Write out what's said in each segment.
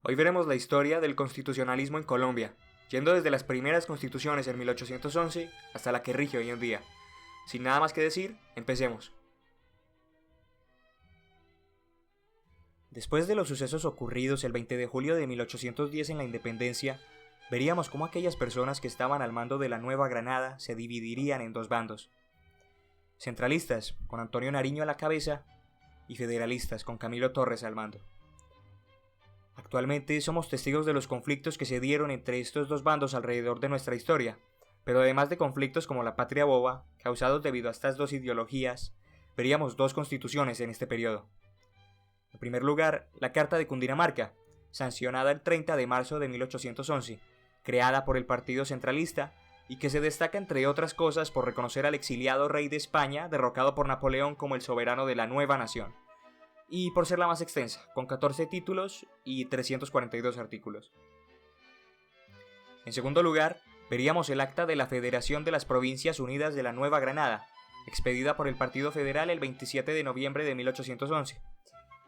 Hoy veremos la historia del constitucionalismo en Colombia, yendo desde las primeras constituciones en 1811 hasta la que rige hoy en día. Sin nada más que decir, empecemos. Después de los sucesos ocurridos el 20 de julio de 1810 en la independencia, veríamos cómo aquellas personas que estaban al mando de la Nueva Granada se dividirían en dos bandos. Centralistas, con Antonio Nariño a la cabeza, y federalistas, con Camilo Torres al mando. Actualmente somos testigos de los conflictos que se dieron entre estos dos bandos alrededor de nuestra historia, pero además de conflictos como la patria boba, causados debido a estas dos ideologías, veríamos dos constituciones en este periodo. En primer lugar, la Carta de Cundinamarca, sancionada el 30 de marzo de 1811, creada por el Partido Centralista, y que se destaca entre otras cosas por reconocer al exiliado rey de España derrocado por Napoleón como el soberano de la nueva nación, y por ser la más extensa, con 14 títulos y 342 artículos. En segundo lugar, veríamos el Acta de la Federación de las Provincias Unidas de la Nueva Granada, expedida por el Partido Federal el 27 de noviembre de 1811.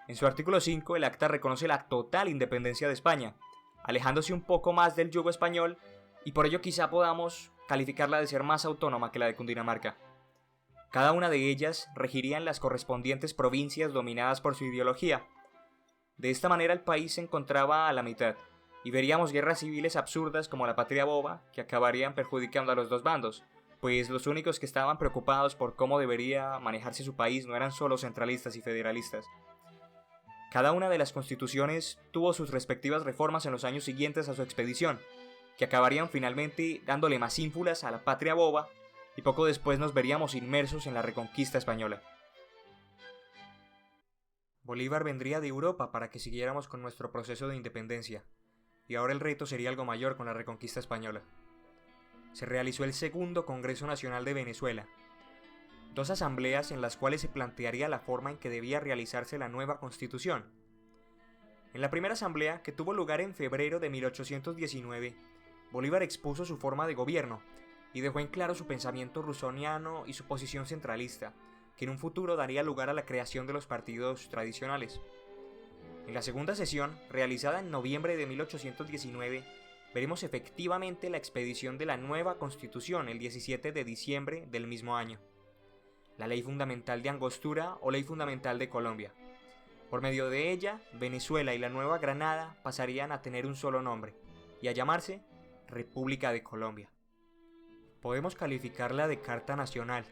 En su artículo 5, el acta reconoce la total independencia de España, alejándose un poco más del yugo español, y por ello quizá podamos calificarla de ser más autónoma que la de Cundinamarca. Cada una de ellas regiría en las correspondientes provincias dominadas por su ideología. De esta manera el país se encontraba a la mitad, y veríamos guerras civiles absurdas como la patria boba, que acabarían perjudicando a los dos bandos, pues los únicos que estaban preocupados por cómo debería manejarse su país no eran solo centralistas y federalistas. Cada una de las constituciones tuvo sus respectivas reformas en los años siguientes a su expedición, que acabarían finalmente dándole más ínfulas a la patria boba, y poco después nos veríamos inmersos en la reconquista española. Bolívar vendría de Europa para que siguiéramos con nuestro proceso de independencia, y ahora el reto sería algo mayor con la reconquista española. Se realizó el segundo Congreso Nacional de Venezuela, dos asambleas en las cuales se plantearía la forma en que debía realizarse la nueva constitución. En la primera asamblea, que tuvo lugar en febrero de 1819, Bolívar expuso su forma de gobierno y dejó en claro su pensamiento rusoniano y su posición centralista, que en un futuro daría lugar a la creación de los partidos tradicionales. En la segunda sesión, realizada en noviembre de 1819, veremos efectivamente la expedición de la nueva constitución el 17 de diciembre del mismo año. La Ley Fundamental de Angostura o Ley Fundamental de Colombia. Por medio de ella, Venezuela y la Nueva Granada pasarían a tener un solo nombre, y a llamarse República de Colombia. Podemos calificarla de Carta Nacional,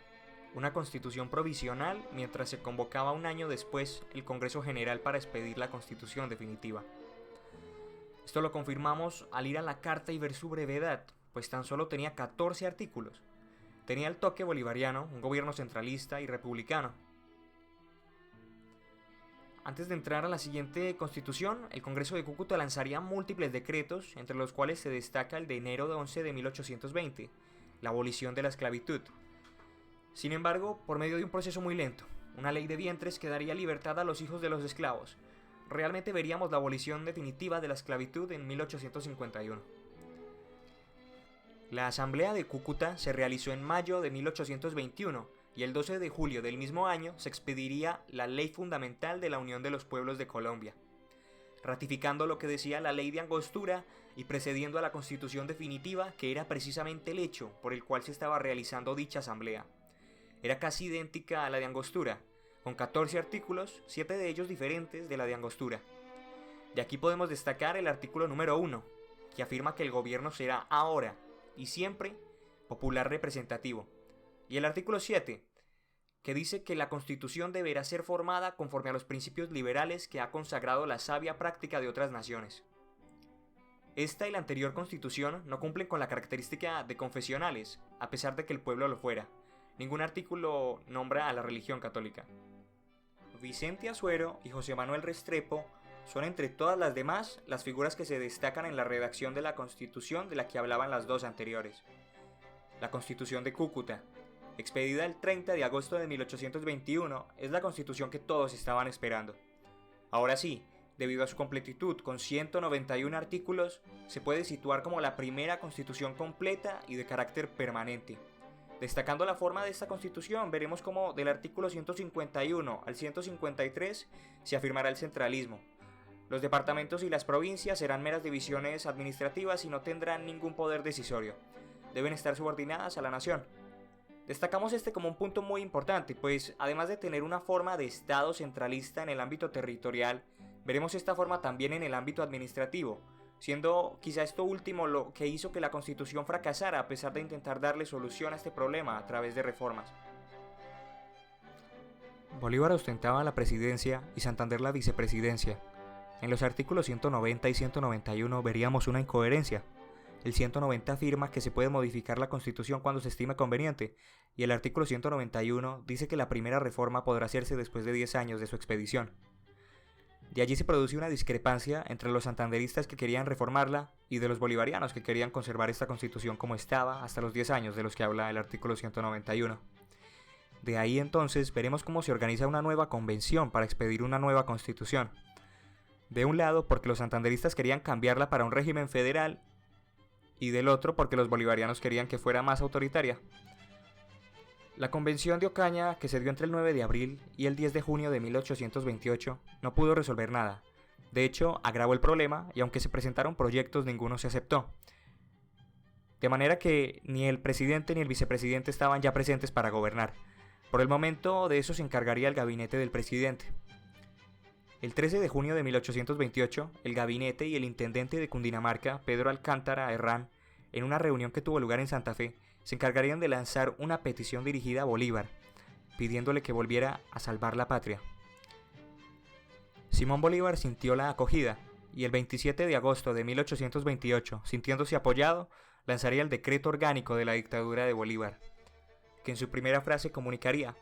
una constitución provisional mientras se convocaba un año después el Congreso General para expedir la constitución definitiva. Esto lo confirmamos al ir a la carta y ver su brevedad, pues tan solo tenía 14 artículos. Tenía el toque bolivariano, un gobierno centralista y republicano. Antes de entrar a la siguiente constitución, el Congreso de Cúcuta lanzaría múltiples decretos, entre los cuales se destaca el de enero 11 de 1820, la abolición de la esclavitud. Sin embargo, por medio de un proceso muy lento, una ley de vientres que daría libertad a los hijos de los esclavos. Realmente veríamos la abolición definitiva de la esclavitud en 1851. La Asamblea de Cúcuta se realizó en mayo de 1821 y el 12 de julio del mismo año se expediría la Ley Fundamental de la Unión de los Pueblos de Colombia, ratificando lo que decía la Ley de Angostura y precediendo a la Constitución definitiva, que era precisamente el hecho por el cual se estaba realizando dicha asamblea. Era casi idéntica a la de Angostura, con 14 artículos, 7 de ellos diferentes de la de Angostura. De aquí podemos destacar el artículo número 1, que afirma que el gobierno será ahora y siempre popular representativo, y el artículo 7, que dice que la Constitución deberá ser formada conforme a los principios liberales que ha consagrado la sabia práctica de otras naciones. Esta y la anterior Constitución no cumplen con la característica de confesionales, a pesar de que el pueblo lo fuera. Ningún artículo nombra a la religión católica. Vicente Azuero y José Manuel Restrepo son entre todas las demás las figuras que se destacan en la redacción de la Constitución de la que hablaban las dos anteriores. La Constitución de Cúcuta, expedida el 30 de agosto de 1821, es la Constitución que todos estaban esperando. Ahora sí, debido a su completitud con 191 artículos, se puede situar como la primera Constitución completa y de carácter permanente. Destacando la forma de esta Constitución, veremos cómo del artículo 151 al 153 se afirmará el centralismo. Los departamentos y las provincias serán meras divisiones administrativas y no tendrán ningún poder decisorio. Deben estar subordinadas a la nación. Destacamos este como un punto muy importante, pues además de tener una forma de Estado centralista en el ámbito territorial, veremos esta forma también en el ámbito administrativo, siendo quizá esto último lo que hizo que la Constitución fracasara a pesar de intentar darle solución a este problema a través de reformas. Bolívar ostentaba la presidencia y Santander la vicepresidencia. En los artículos 190 y 191 veríamos una incoherencia. El 190 afirma que se puede modificar la Constitución cuando se estime conveniente, y el artículo 191 dice que la primera reforma podrá hacerse después de 10 años de su expedición. De allí se produce una discrepancia entre los santanderistas que querían reformarla y de los bolivarianos que querían conservar esta Constitución como estaba hasta los 10 años de los que habla el artículo 191. De ahí entonces veremos cómo se organiza una nueva convención para expedir una nueva Constitución. De un lado porque los santanderistas querían cambiarla para un régimen federal, y del otro porque los bolivarianos querían que fuera más autoritaria. La convención de Ocaña, que se dio entre el 9 de abril y el 10 de junio de 1828, no pudo resolver nada. De hecho, agravó el problema y aunque se presentaron proyectos, ninguno se aceptó. De manera que ni el presidente ni el vicepresidente estaban ya presentes para gobernar. Por el momento, de eso se encargaría el gabinete del presidente. El 13 de junio de 1828, el gabinete y el intendente de Cundinamarca, Pedro Alcántara Herrán, en una reunión que tuvo lugar en Santa Fe, se encargarían de lanzar una petición dirigida a Bolívar, pidiéndole que volviera a salvar la patria. Simón Bolívar sintió la acogida, y el 27 de agosto de 1828, sintiéndose apoyado, lanzaría el decreto orgánico de la dictadura de Bolívar, que en su primera frase comunicaría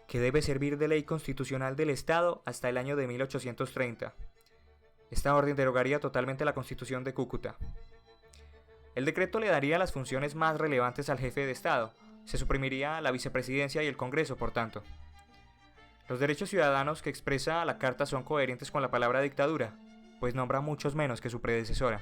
que debe servir de ley constitucional del Estado hasta el año de 1830. Esta orden derogaría totalmente la Constitución de Cúcuta. El decreto le daría las funciones más relevantes al jefe de Estado. Se suprimiría la vicepresidencia y el Congreso, por tanto. Los derechos ciudadanos que expresa la Carta son coherentes con la palabra dictadura, pues nombra muchos menos que su predecesora.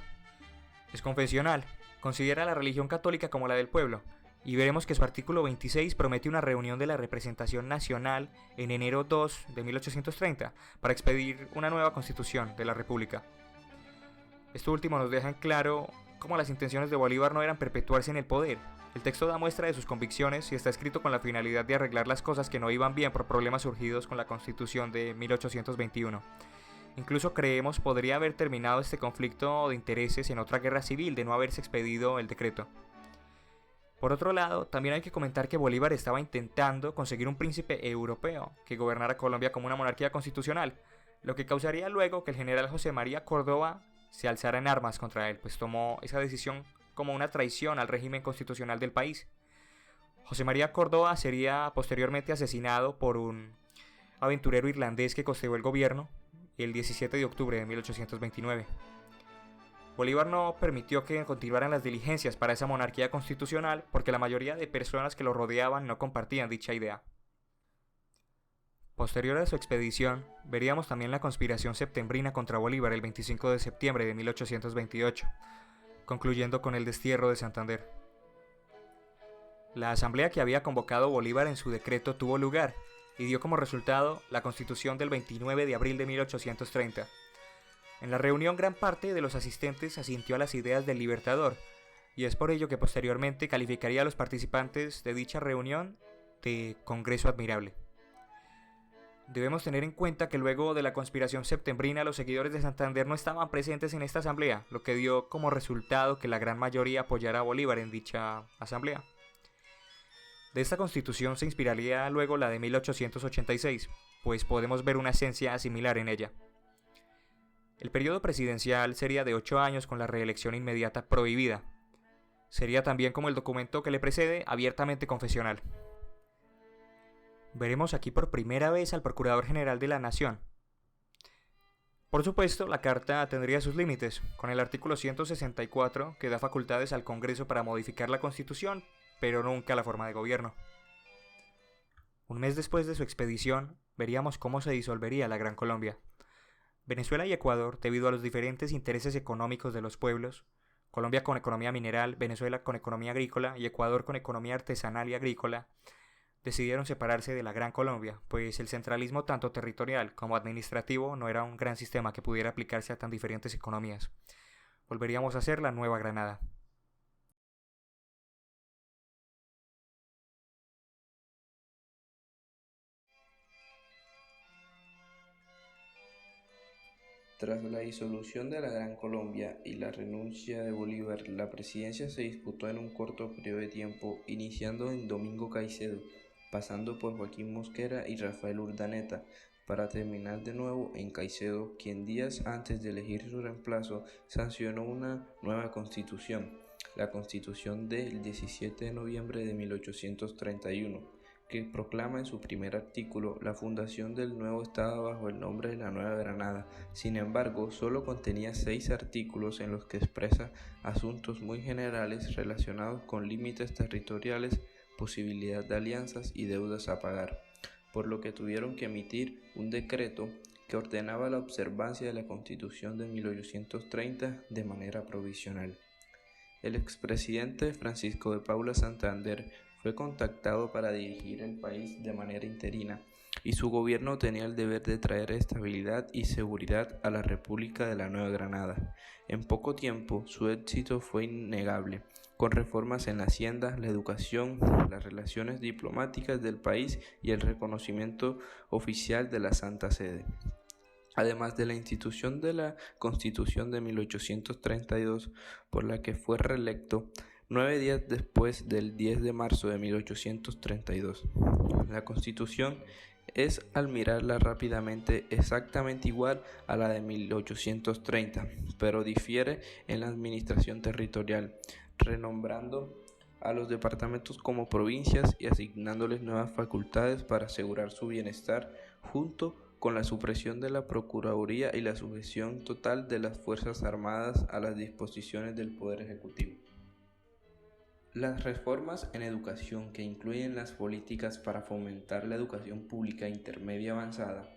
Es confesional, considera la religión católica como la del pueblo, y veremos que su artículo 26 promete una reunión de la representación nacional en enero 2 de 1830 para expedir una nueva constitución de la República. Esto último nos deja en claro cómo las intenciones de Bolívar no eran perpetuarse en el poder. El texto da muestra de sus convicciones y está escrito con la finalidad de arreglar las cosas que no iban bien por problemas surgidos con la Constitución de 1821. Incluso creemos podría haber terminado este conflicto de intereses en otra guerra civil de no haberse expedido el decreto. Por otro lado, también hay que comentar que Bolívar estaba intentando conseguir un príncipe europeo que gobernara Colombia como una monarquía constitucional, lo que causaría luego que el general José María Córdoba se alzara en armas contra él, pues tomó esa decisión como una traición al régimen constitucional del país. José María Córdoba sería posteriormente asesinado por un aventurero irlandés que costeó el gobierno el 17 de octubre de 1829. Bolívar no permitió que continuaran las diligencias para esa monarquía constitucional porque la mayoría de personas que lo rodeaban no compartían dicha idea. Posterior a su expedición, veríamos también la conspiración septembrina contra Bolívar el 25 de septiembre de 1828, concluyendo con el destierro de Santander. La asamblea que había convocado Bolívar en su decreto tuvo lugar y dio como resultado la Constitución del 29 de abril de 1830. En la reunión gran parte de los asistentes asintió a las ideas del Libertador, y es por ello que posteriormente calificaría a los participantes de dicha reunión de Congreso Admirable. Debemos tener en cuenta que luego de la conspiración septembrina los seguidores de Santander no estaban presentes en esta asamblea, lo que dio como resultado que la gran mayoría apoyara a Bolívar en dicha asamblea. De esta constitución se inspiraría luego la de 1886, pues podemos ver una esencia similar en ella. El periodo presidencial sería de 8 años con la reelección inmediata prohibida. Sería también, como el documento que le precede, abiertamente confesional. Veremos aquí por primera vez al Procurador General de la Nación. Por supuesto, la carta tendría sus límites, con el artículo 164 que da facultades al Congreso para modificar la Constitución, pero nunca la forma de gobierno. Un mes después de su expedición, veríamos cómo se disolvería la Gran Colombia. Venezuela y Ecuador, debido a los diferentes intereses económicos de los pueblos, Colombia con economía mineral, Venezuela con economía agrícola y Ecuador con economía artesanal y agrícola, decidieron separarse de la Gran Colombia, pues el centralismo tanto territorial como administrativo no era un gran sistema que pudiera aplicarse a tan diferentes economías. Volveríamos a ser la Nueva Granada. Tras la disolución de la Gran Colombia y la renuncia de Bolívar, la presidencia se disputó en un corto periodo de tiempo, iniciando en Domingo Caicedo, pasando por Joaquín Mosquera y Rafael Urdaneta, para terminar de nuevo en Caicedo, quien días antes de elegir su reemplazo sancionó una nueva constitución, la Constitución del 17 de noviembre de 1831, que proclama en su primer artículo la fundación del nuevo Estado bajo el nombre de la Nueva Granada. Sin embargo, solo contenía 6 artículos en los que expresa asuntos muy generales relacionados con límites territoriales, posibilidad de alianzas y deudas a pagar, por lo que tuvieron que emitir un decreto que ordenaba la observancia de la Constitución de 1830 de manera provisional. El expresidente Francisco de Paula Santander fue contactado para dirigir el país de manera interina y su gobierno tenía el deber de traer estabilidad y seguridad a la República de la Nueva Granada. En poco tiempo su éxito fue innegable, con reformas en la hacienda, la educación, las relaciones diplomáticas del país y el reconocimiento oficial de la Santa Sede. Además de la institución de la Constitución de 1832, por la que fue reelecto 9 días después del 10 de marzo de 1832. La Constitución es, al mirarla rápidamente, exactamente igual a la de 1830, pero difiere en la administración territorial, renombrando a los departamentos como provincias y asignándoles nuevas facultades para asegurar su bienestar, junto con la supresión de la Procuraduría y la sujeción total de las Fuerzas Armadas a las disposiciones del Poder Ejecutivo. Las reformas en educación, que incluyen las políticas para fomentar la educación pública intermedia avanzada,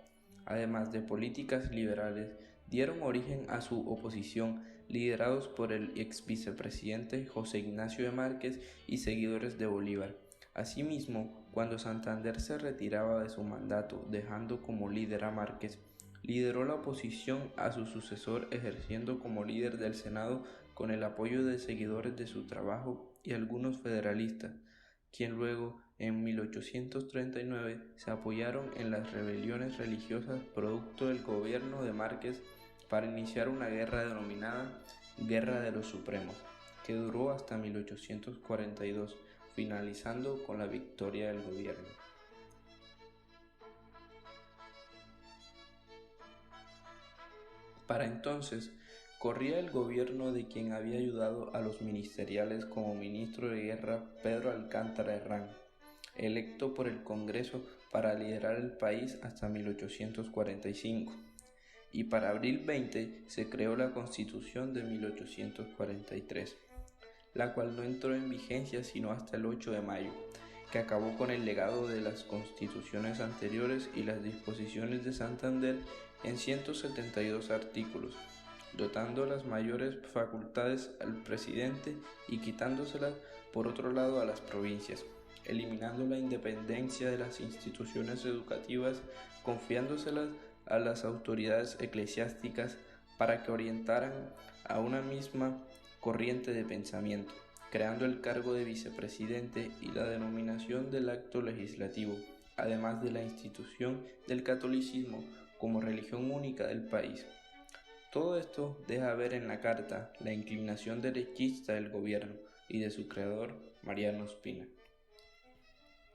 además de políticas liberales, dieron origen a su oposición, liderados por el ex vicepresidente José Ignacio de Márquez y seguidores de Bolívar. Asimismo, cuando Santander se retiraba de su mandato, dejando como líder a Márquez, lideró la oposición a su sucesor, ejerciendo como líder del Senado con el apoyo de seguidores de su trabajo y algunos federalistas, quien luego, en 1839, se apoyaron en las rebeliones religiosas producto del gobierno de Márquez para iniciar una guerra denominada Guerra de los Supremos, que duró hasta 1842, finalizando con la victoria del gobierno. Para entonces, corría el gobierno de quien había ayudado a los ministeriales como ministro de guerra Pedro Alcántara Herrán, electo por el Congreso para liderar el país hasta 1845, y para abril 20 se creó la Constitución de 1843, la cual no entró en vigencia sino hasta el 8 de mayo, que acabó con el legado de las constituciones anteriores y las disposiciones de Santander en 172 artículos, dotando las mayores facultades al presidente y quitándoselas por otro lado a las provincias, eliminando la independencia de las instituciones educativas, confiándoselas a las autoridades eclesiásticas para que orientaran a una misma corriente de pensamiento, creando el cargo de vicepresidente y la denominación del acto legislativo, además de la institución del catolicismo como religión única del país. Todo esto deja ver en la carta la inclinación derechista del gobierno y de su creador, Mariano Ospina.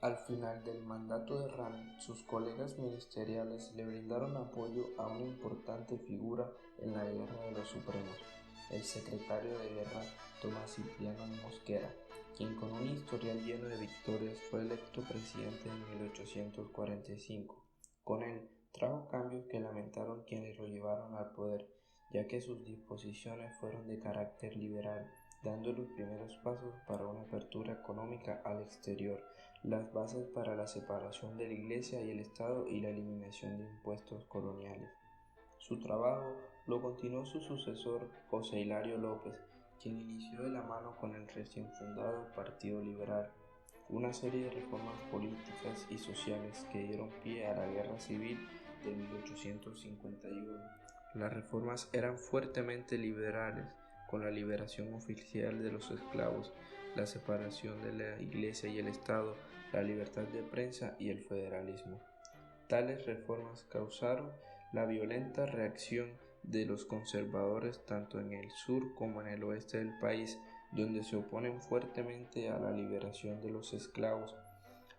Al final del mandato de Herrán, sus colegas ministeriales le brindaron apoyo a una importante figura en la Guerra de los Supremos, el secretario de Guerra Tomás Cipriano Mosquera, quien con un historial lleno de victorias fue electo presidente en 1845. Con él trajo cambios que lamentaron quienes lo llevaron al poder, ya que sus disposiciones fueron de carácter liberal, dando los primeros pasos para una apertura económica al exterior, las bases para la separación de la Iglesia y el Estado y la eliminación de impuestos coloniales. Su trabajo lo continuó su sucesor José Hilario López, quien inició de la mano con el recién fundado Partido Liberal. una serie de reformas políticas y sociales que dieron pie a la Guerra Civil de 1851. Las reformas eran fuertemente liberales, con la liberación oficial de los esclavos, la separación de la Iglesia y el Estado, la libertad de prensa y el federalismo. Tales reformas causaron la violenta reacción de los conservadores tanto en el sur como en el oeste del país, donde se oponen fuertemente a la liberación de los esclavos.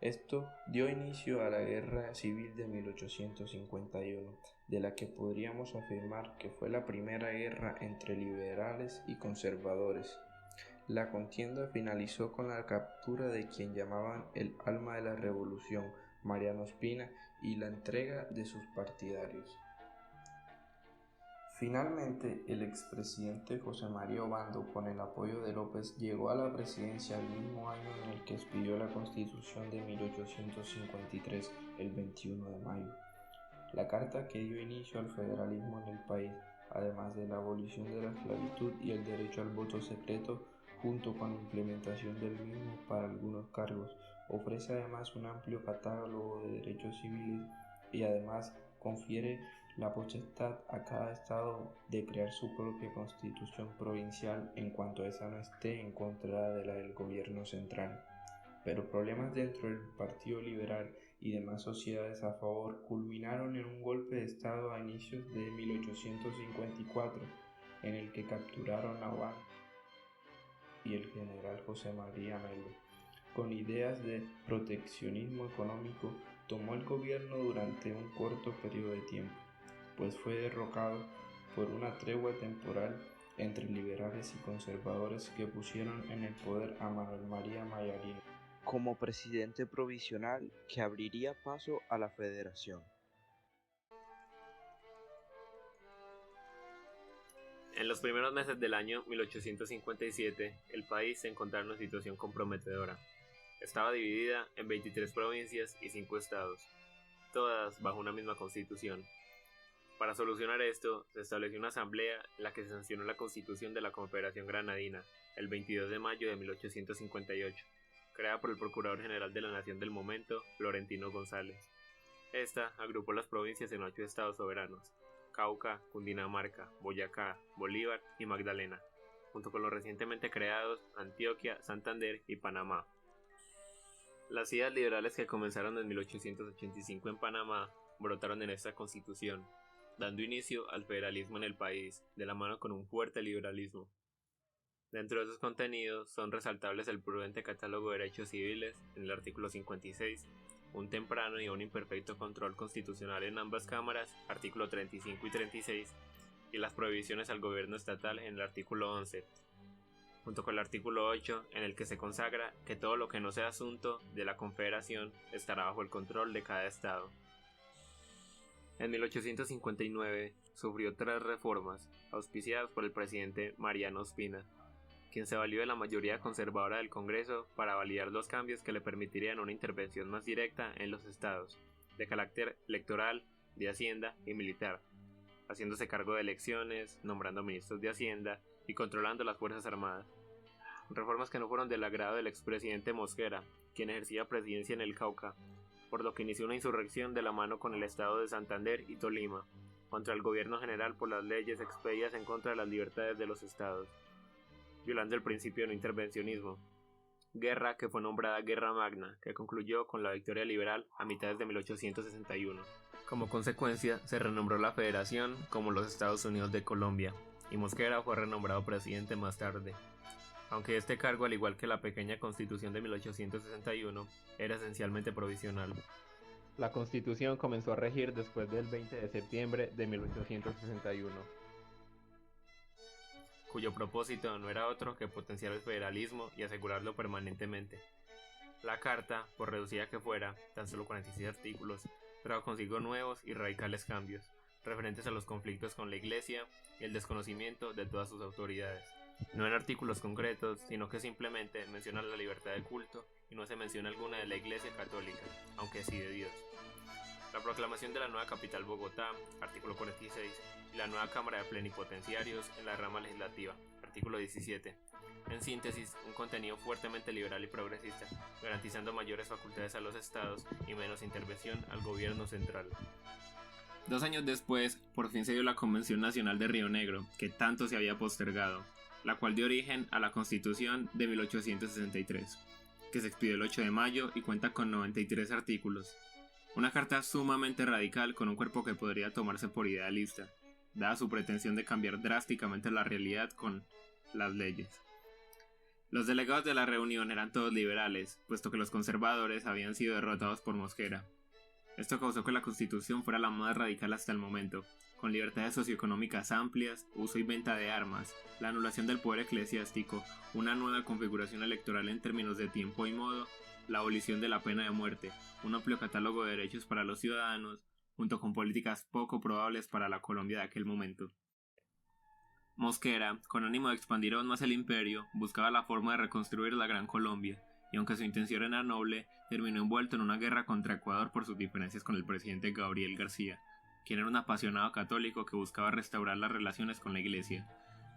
Esto dio inicio a la Guerra Civil de 1851, de la que podríamos afirmar que fue la primera guerra entre liberales y conservadores. La contienda finalizó con la captura de quien llamaban el alma de la revolución, Mariano Ospina, y la entrega de sus partidarios. Finalmente, el expresidente José María Obando, con el apoyo de López, llegó a la presidencia el mismo año en el que expidió la Constitución de 1853, el 21 de mayo. La carta que dio inicio al federalismo en el país, además de la abolición de la esclavitud y el derecho al voto secreto, junto con la implementación del mismo para algunos cargos, ofrece además un amplio catálogo de derechos civiles y además confiere la potestad a cada estado de crear su propia constitución provincial en cuanto esa no esté en contra de la del gobierno central. Pero problemas dentro del Partido Liberal y demás sociedades a favor culminaron en un golpe de estado a inicios de 1854, en el que capturaron a Obando y el general José María Melo. Con ideas de proteccionismo económico, tomó el gobierno durante un corto periodo de tiempo, pues fue derrocado por una tregua temporal entre liberales y conservadores que pusieron en el poder a Manuel María Mallarín como presidente provisional que abriría paso a la federación. En los primeros meses del año 1857, el país se encontraba en una situación comprometedora. Estaba dividida en 23 provincias y 5 estados, todas bajo una misma constitución. Para solucionar esto, se estableció una asamblea en la que se sancionó la Constitución de la Confederación Granadina, el 22 de mayo de 1858, creada por el Procurador General de la Nación del momento, Florentino González. Esta agrupó las provincias en 8 estados soberanos: Cauca, Cundinamarca, Boyacá, Bolívar y Magdalena, junto con los recientemente creados Antioquia, Santander y Panamá. Las ideas liberales que comenzaron en 1885 en Panamá brotaron en esta constitución, dando inicio al federalismo en el país, de la mano con un fuerte liberalismo. Dentro de sus contenidos son resaltables el prudente catálogo de derechos civiles en el artículo 56, un temprano y un imperfecto control constitucional en ambas cámaras, artículo 35 y 36, y las prohibiciones al gobierno estatal en el artículo 11, junto con el artículo 8, en el que se consagra que todo lo que no sea asunto de la Confederación estará bajo el control de cada estado. En 1859 sufrió 3 reformas, auspiciadas por el presidente Mariano Ospina, quien se valió de la mayoría conservadora del Congreso para validar los cambios que le permitirían una intervención más directa en los estados, de carácter electoral, de Hacienda y militar, haciéndose cargo de elecciones, nombrando ministros de Hacienda y controlando las Fuerzas Armadas. Reformas que no fueron del agrado del expresidente Mosquera, quien ejercía presidencia en el Cauca, por lo que inició una insurrección de la mano con el estado de Santander y Tolima, contra el gobierno general por las leyes expedidas en contra de las libertades de los estados, violando el principio de no intervencionismo. Guerra que fue nombrada Guerra Magna, que concluyó con la victoria liberal a mitades de 1861. Como consecuencia, se renombró la federación como los Estados Unidos de Colombia, y Mosquera fue renombrado presidente más tarde. Aunque este cargo, al igual que la pequeña Constitución de 1861, era esencialmente provisional. La Constitución comenzó a regir después del 20 de septiembre de 1861. Cuyo propósito no era otro que potenciar el federalismo y asegurarlo permanentemente. La carta, por reducida que fuera, tan solo 46 artículos, trajo consigo nuevos y radicales cambios, referentes a los conflictos con la Iglesia y el desconocimiento de todas sus autoridades. No en artículos concretos, sino que simplemente menciona la libertad de culto y no se menciona alguna de la Iglesia católica, aunque sí de Dios. La proclamación de la nueva capital Bogotá, artículo 46, y la nueva Cámara de Plenipotenciarios en la rama legislativa, artículo 17. En síntesis, un contenido fuertemente liberal y progresista, garantizando mayores facultades a los estados y menos intervención al gobierno central. 2 años después, por fin se dio la Convención Nacional de Río Negro, que tanto se había postergado, la cual dio origen a la Constitución de 1863, que se expidió el 8 de mayo y cuenta con 93 artículos. Una carta sumamente radical con un cuerpo que podría tomarse por idealista, dada su pretensión de cambiar drásticamente la realidad con las leyes. Los delegados de la reunión eran todos liberales, puesto que los conservadores habían sido derrotados por Mosquera. Esto causó que la Constitución fuera la más radical hasta el momento, con libertades socioeconómicas amplias, uso y venta de armas, la anulación del poder eclesiástico, una nueva configuración electoral en términos de tiempo y modo, la abolición de la pena de muerte, un amplio catálogo de derechos para los ciudadanos, junto con políticas poco probables para la Colombia de aquel momento. Mosquera, con ánimo de expandir aún más el imperio, buscaba la forma de reconstruir la Gran Colombia, y aunque su intención era noble, terminó envuelto en una guerra contra Ecuador por sus diferencias con el presidente Gabriel García, quien era un apasionado católico que buscaba restaurar las relaciones con la Iglesia.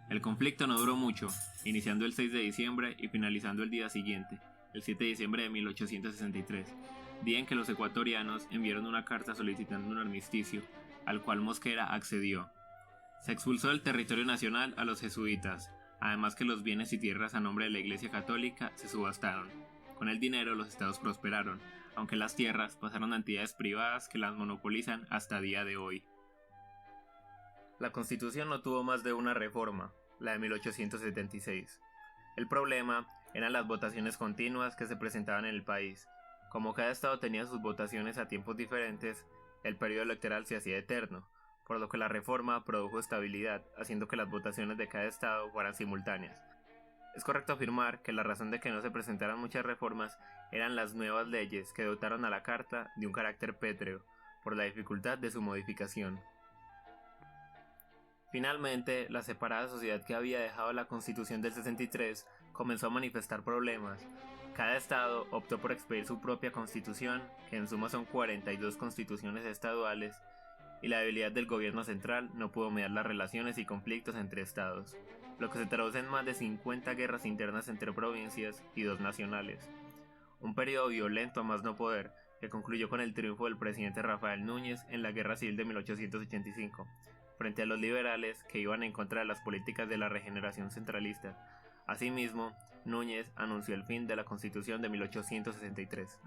El conflicto no duró mucho, iniciando el 6 de diciembre y finalizando el día siguiente, el 7 de diciembre de 1863, día en que los ecuatorianos enviaron una carta solicitando un armisticio, al cual Mosquera accedió. Se expulsó del territorio nacional a los jesuitas, además que los bienes y tierras a nombre de la Iglesia Católica se subastaron. Con el dinero los estados prosperaron, aunque las tierras pasaron a entidades privadas que las monopolizan hasta día de hoy. La Constitución no tuvo más de una reforma, la de 1876. El problema eran las votaciones continuas que se presentaban en el país. Como cada estado tenía sus votaciones a tiempos diferentes, el periodo electoral se hacía eterno, por lo que la reforma produjo estabilidad, haciendo que las votaciones de cada estado fueran simultáneas. Es correcto afirmar que la razón de que no se presentaran muchas reformas eran las nuevas leyes que dotaron a la Carta de un carácter pétreo, por la dificultad de su modificación. Finalmente, la separada sociedad que había dejado la Constitución del 63 comenzó a manifestar problemas. Cada estado optó por expedir su propia constitución, que en suma son 42 constituciones estaduales, y la debilidad del gobierno central no pudo mediar las relaciones y conflictos entre estados, lo que se traduce en más de 50 guerras internas entre provincias y 2 nacionales. Un periodo violento a más no poder, que concluyó con el triunfo del presidente Rafael Núñez en la Guerra Civil de 1885, frente a los liberales que iban en contra de las políticas de la regeneración centralista. Asimismo, Núñez anunció el fin de la Constitución de 1863.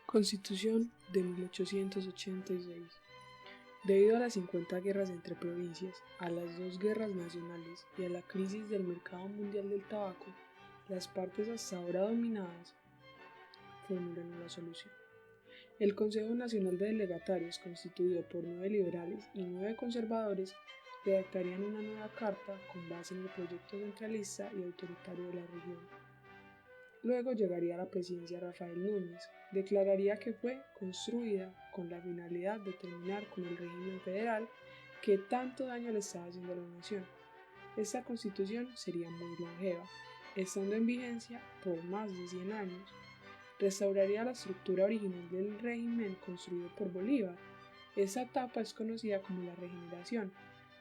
Constitución de 1886. Debido a las 50 guerras entre provincias, a las 2 guerras nacionales y a la crisis del mercado mundial del tabaco, las partes hasta ahora dominadas formulan una solución. El Consejo Nacional de Delegatarios, constituido por 9 liberales y 9 conservadores, redactarían una nueva carta con base en el proyecto centralista y autoritario de la región. Luego llegaría a la presidencia Rafael Núñez, declararía que fue construida con la finalidad de terminar con el régimen federal que tanto daño le estaba haciendo a la nación. Esta constitución sería muy longeva, estando en vigencia por más de 100 años. Restauraría la estructura original del régimen construido por Bolívar. Esta etapa es conocida como la regeneración,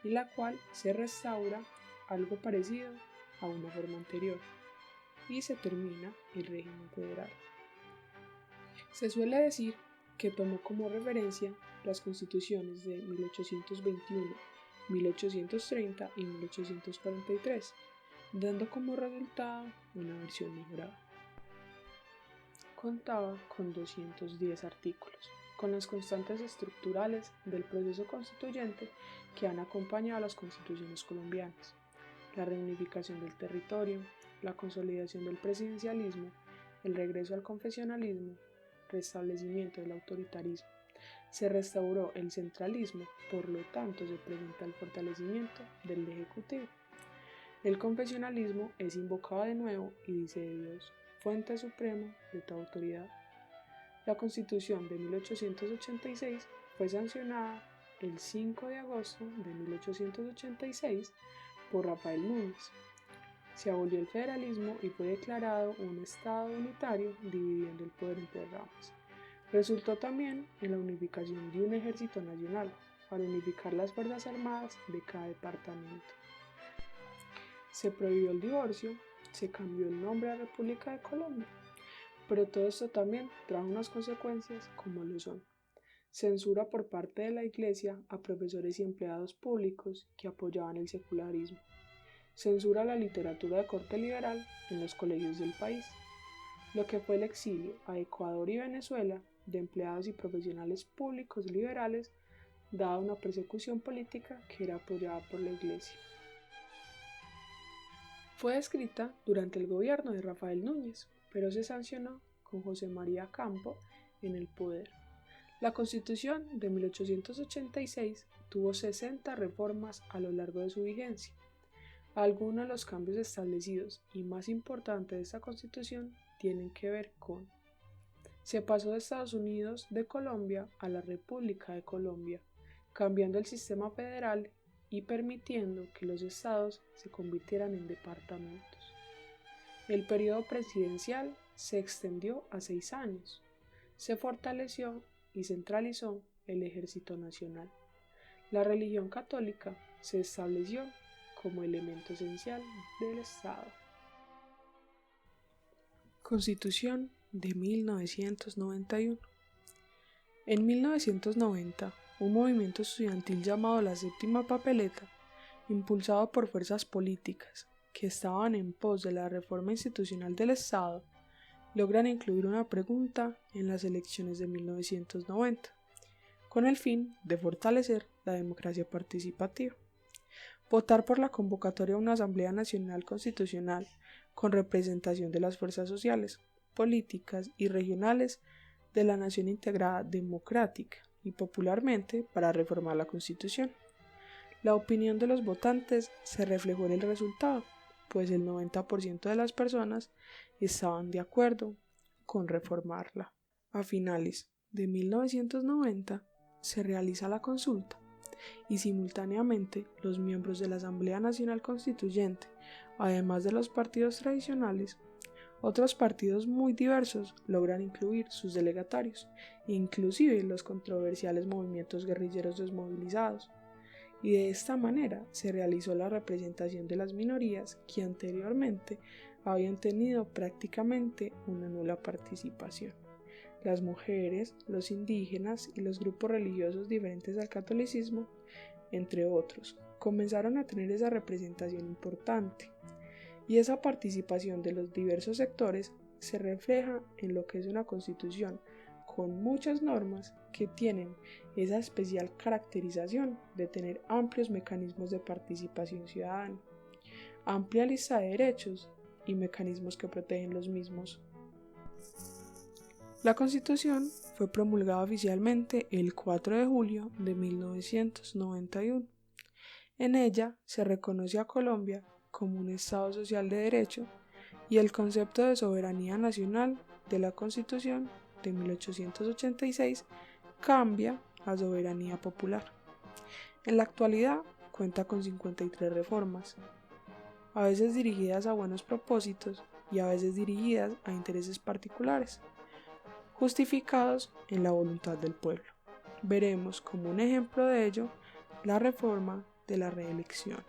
y la cual se restaura algo parecido a una forma anterior, y se termina el régimen federal. Se suele decir que tomó como referencia las constituciones de 1821, 1830 y 1843, dando como resultado una versión mejorada. Contaba con 210 artículos, con las constantes estructurales del proceso constituyente que han acompañado a las constituciones colombianas: la reunificación del territorio, la consolidación del presidencialismo, el regreso al confesionalismo, restablecimiento del autoritarismo. Se restauró el centralismo, por lo tanto se presenta el fortalecimiento del Ejecutivo. El confesionalismo es invocado de nuevo y dice de Dios, fuente suprema de toda autoridad. La Constitución de 1886 fue fue sancionada el 5 de agosto de 1886 por Rafael Núñez. Se abolió el federalismo y fue declarado un estado unitario dividiendo el poder entre ramas. Resultó también en la unificación de un ejército nacional para unificar las fuerzas armadas de cada departamento. Se prohibió el divorcio, se cambió el nombre a República de Colombia, pero todo esto también trajo unas consecuencias como lo son: censura por parte de la Iglesia a profesores y empleados públicos que apoyaban el secularismo, censura a la literatura de corte liberal en los colegios del país, lo que fue el exilio a Ecuador y Venezuela de empleados y profesionales públicos liberales, dada una persecución política que era apoyada por la Iglesia. Fue escrita durante el gobierno de Rafael Núñez, pero se sancionó con José María Campo en el poder. La Constitución de 1886 tuvo 60 reformas a lo largo de su vigencia. Algunos de los cambios establecidos y más importantes de esta Constitución tienen que ver con: se pasó de Estados Unidos de Colombia a la República de Colombia, cambiando el sistema federal y permitiendo que los estados se convirtieran en departamentos. El periodo presidencial se extendió a 6 años. Se fortaleció y centralizó el Ejército Nacional. La religión católica se estableció como elemento esencial del Estado. Constitución de 1991. En 1990, un movimiento estudiantil llamado la Séptima Papeleta, impulsado por fuerzas políticas que estaban en pos de la reforma institucional del Estado, logran incluir una pregunta en las elecciones de 1990, con el fin de fortalecer la democracia participativa. Votar por la convocatoria a una Asamblea Nacional Constitucional con representación de las fuerzas sociales, políticas y regionales de la nación integrada democrática y popularmente para reformar la Constitución. La opinión de los votantes se reflejó en el resultado, pues el 90% de las personas estaban de acuerdo con reformarla. A finales de 1990 se realiza la consulta y simultáneamente los miembros de la Asamblea Nacional Constituyente, además de los partidos tradicionales, otros partidos muy diversos logran incluir sus delegatarios, inclusive los controversiales movimientos guerrilleros desmovilizados, y de esta manera se realizó la representación de las minorías que anteriormente habían tenido prácticamente una nula participación. Las mujeres, los indígenas y los grupos religiosos diferentes al catolicismo, entre otros, comenzaron a tener esa representación importante, y esa participación de los diversos sectores se refleja en lo que es una constitución con muchas normas que tienen esa especial caracterización de tener amplios mecanismos de participación ciudadana, amplia lista de derechos y mecanismos que protegen los mismos. La Constitución fue promulgada oficialmente el 4 de julio de 1991. En ella se reconoce a Colombia como un Estado social de derecho y el concepto de soberanía nacional de la Constitución de 1886 cambia a soberanía popular. En la actualidad cuenta con 53 reformas, a veces dirigidas a buenos propósitos y a veces dirigidas a intereses particulares, justificados en la voluntad del pueblo. Veremos como un ejemplo de ello la reforma de la reelección.